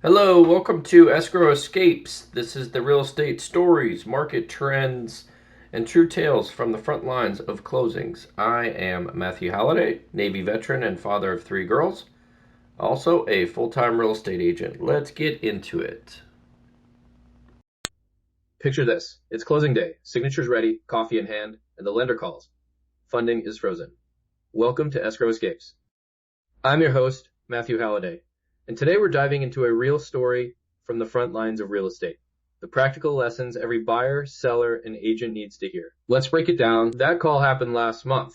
Hello, welcome to Escrow Escapes. This is the real estate stories, market trends, and true tales from the front lines of closings. I am Matthew Halliday, Navy veteran and father of three girls, also a full time real estate agent. Let's get into it. Picture this: it's closing day, signatures ready, coffee in hand, and the lender calls. Funding is frozen. Welcome to Escrow Escapes. I'm your host, Matthew Halliday. And today we're diving into a real story from the front lines of real estate. The practical lessons every buyer, seller, and agent needs to hear. Let's break it down. That call happened last month.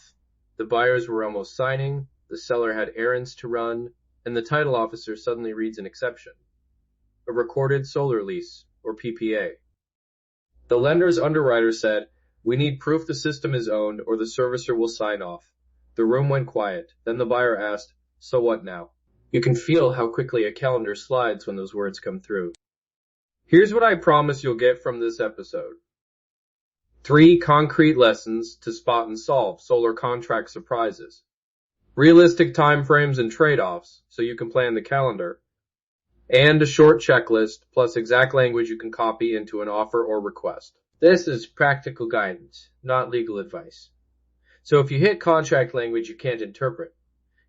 The buyers were almost signing, the seller had errands to run, and the title officer suddenly reads an exception. A recorded solar lease, or PPA. The lender's underwriter said, "We need proof the system is owned or the servicer will sign off." The room went quiet. Then the buyer asked, "So what now?" You can feel how quickly a calendar slides when those words come through. Here's what I promise you'll get from this episode. 3 concrete lessons to spot and solve solar contract surprises. Realistic timeframes and trade-offs so you can plan the calendar. And a short checklist plus exact language you can copy into an offer or request. This is practical guidance, not legal advice. So if you hit contract language you can't interpret,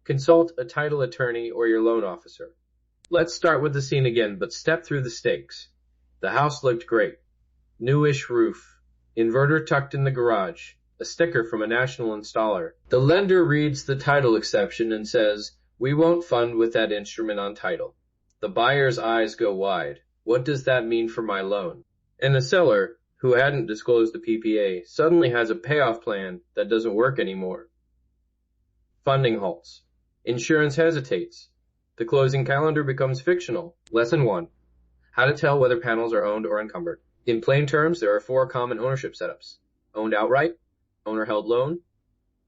consult a title attorney or your loan officer. Let's start with the scene again, but step through the stakes. The house looked great. Newish roof. Inverter tucked in the garage. A sticker from a national installer. The lender reads the title exception and says, "We won't fund with that instrument on title." The buyer's eyes go wide. What does that mean for my loan? And the seller, who hadn't disclosed the PPA, suddenly has a payoff plan that doesn't work anymore. Funding halts. Insurance hesitates. The closing calendar becomes fictional. Lesson 1. How to tell whether panels are owned or encumbered. In plain terms, there are 4 common ownership setups. Owned outright, owner-held loan,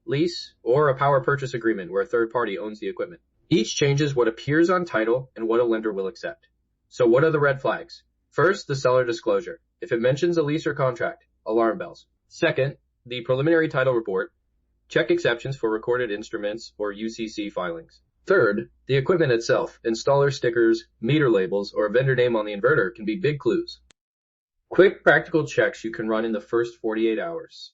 lease, or a power purchase agreement where a third party owns the equipment. Each changes what appears on title and what a lender will accept. So what are the red flags? First, the seller disclosure. If it mentions a lease or contract, alarm bells. Second, the preliminary title report. Check exceptions for recorded instruments or UCC filings. Third, the equipment itself. Installer stickers, meter labels, or a vendor name on the inverter can be big clues. Quick practical checks you can run in the first 48 hours.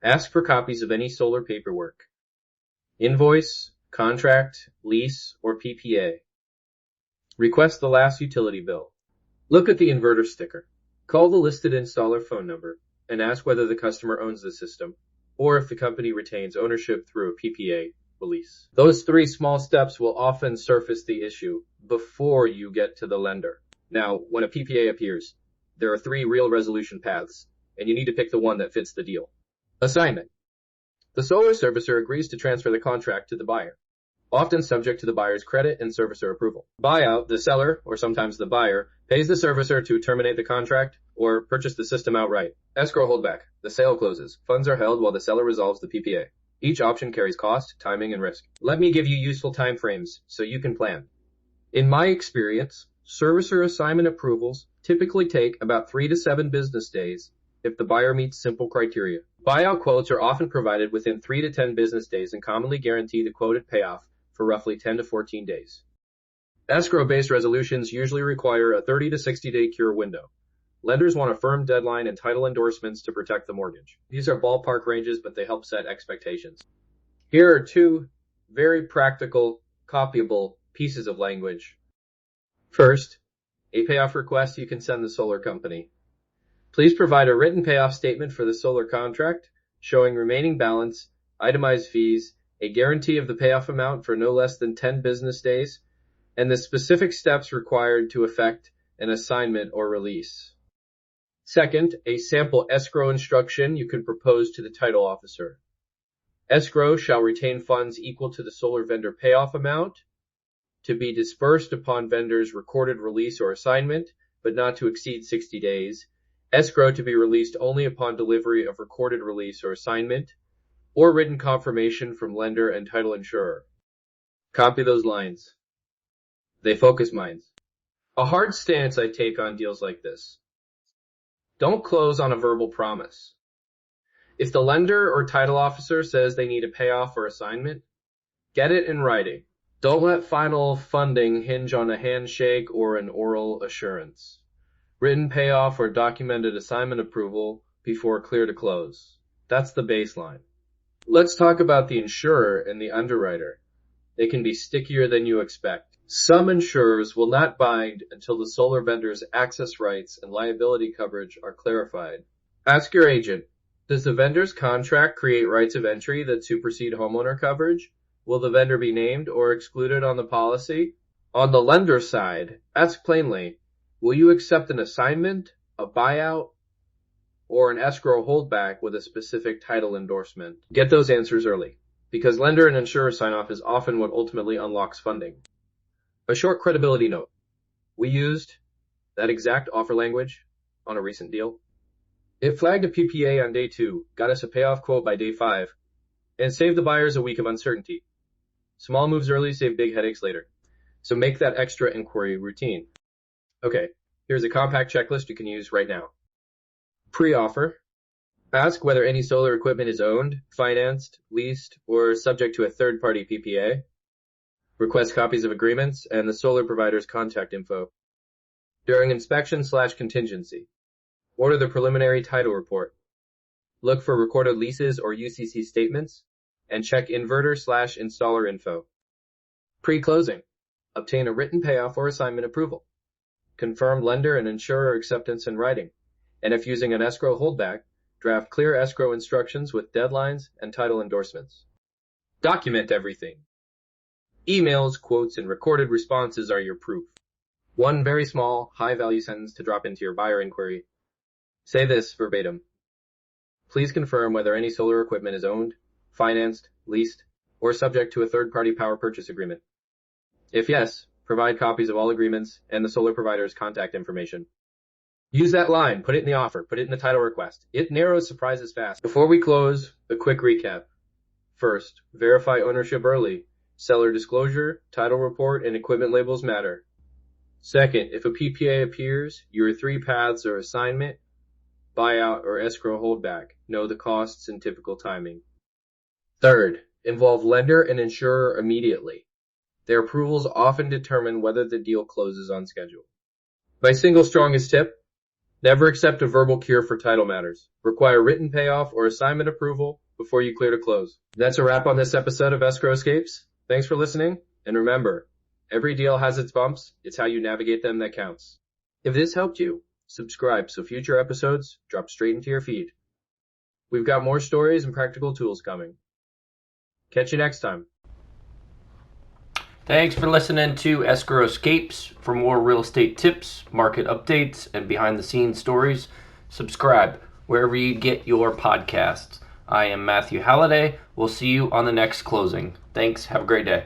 Ask for copies of any solar paperwork. Invoice, contract, lease, or PPA. Request the last utility bill. Look at the inverter sticker. Call the listed installer phone number and ask whether the customer owns the system, or if the company retains ownership through a PPA release. Those 3 small steps will often surface the issue before you get to the lender. Now, when a PPA appears, there are 3 real resolution paths, and you need to pick the one that fits the deal. Assignment. The solar servicer agrees to transfer the contract to the buyer, often subject to the buyer's credit and servicer approval. Buyout, the seller, or sometimes the buyer, pays the servicer to terminate the contract or purchase the system outright. Escrow holdback. The sale closes. Funds are held while the seller resolves the PPA. Each option carries cost, timing, and risk. Let me give you useful time frames so you can plan. In my experience, servicer assignment approvals typically take about 3 to 7 business days if the buyer meets simple criteria. Buyout quotes are often provided within 3 to 10 business days and commonly guarantee the quoted payoff for roughly 10 to 14 days. Escrow-based resolutions usually require a 30 to 60-day cure window. Lenders want a firm deadline and title endorsements to protect the mortgage. These are ballpark ranges, but they help set expectations. Here are 2 very practical, copyable pieces of language. First, a payoff request you can send the solar company. Please provide a written payoff statement for the solar contract, showing remaining balance, itemized fees, a guarantee of the payoff amount for no less than 10 business days, and the specific steps required to effect an assignment or release. Second, a sample escrow instruction you can propose to the title officer. Escrow shall retain funds equal to the solar vendor payoff amount, to be dispersed upon vendor's recorded release or assignment, but not to exceed 60 days. Escrow to be released only upon delivery of recorded release or assignment, or written confirmation from lender and title insurer. Copy those lines. They focus minds. A hard stance I take on deals like this. Don't close on a verbal promise. If the lender or title officer says they need a payoff or assignment, get it in writing. Don't let final funding hinge on a handshake or an oral assurance. Written payoff or documented assignment approval before clear to close. That's the baseline. Let's talk about the insurer and the underwriter. They can be stickier than you expect. Some insurers will not bind until the solar vendor's access rights and liability coverage are clarified. Ask your agent, does the vendor's contract create rights of entry that supersede homeowner coverage? Will the vendor be named or excluded on the policy? On the lender side, ask plainly, will you accept an assignment, a buyout, or an escrow holdback with a specific title endorsement? Get those answers early, because lender and insurer sign-off is often what ultimately unlocks funding. A short credibility note. We used that exact offer language on a recent deal. It flagged a PPA on day 2, got us a payoff quote by day 5, and saved the buyers a week of uncertainty. Small moves early save big headaches later. So make that extra inquiry routine. Okay, here's a compact checklist you can use right now. Pre-offer. Ask whether any solar equipment is owned, financed, leased, or subject to a third-party PPA. Request copies of agreements and the solar provider's contact info. During inspection/contingency, order the preliminary title report. Look for recorded leases or UCC statements, and check inverter/installer info. Pre-closing. Obtain a written payoff or assignment approval. Confirm lender and insurer acceptance in writing. And if using an escrow holdback, draft clear escrow instructions with deadlines and title endorsements. Document everything. Emails, quotes, and recorded responses are your proof. One very small, high-value sentence to drop into your buyer inquiry. Say this verbatim. Please confirm whether any solar equipment is owned, financed, leased, or subject to a third-party power purchase agreement. If yes, provide copies of all agreements and the solar provider's contact information. Use that line, put it in the offer, put it in the title request. It narrows surprises fast. Before we close, a quick recap. First, verify ownership early. Seller disclosure, title report, and equipment labels matter. Second, if a PPA appears, your 3 paths are assignment, buyout, or escrow holdback. Know the costs and typical timing. Third, involve lender and insurer immediately. Their approvals often determine whether the deal closes on schedule. My single strongest tip, never accept a verbal cure for title matters. Require written payoff or assignment approval before you clear to close. That's a wrap on this episode of Escrow Escapes. Thanks for listening, and remember, every deal has its bumps. It's how you navigate them that counts. If this helped you, subscribe so future episodes drop straight into your feed. We've got more stories and practical tools coming. Catch you next time. Thanks for listening to Escrow Escapes. For more real estate tips, market updates, and behind-the-scenes stories, subscribe wherever you get your podcasts. I am Matthew Halliday. We'll see you on the next closing. Thanks. Have a great day.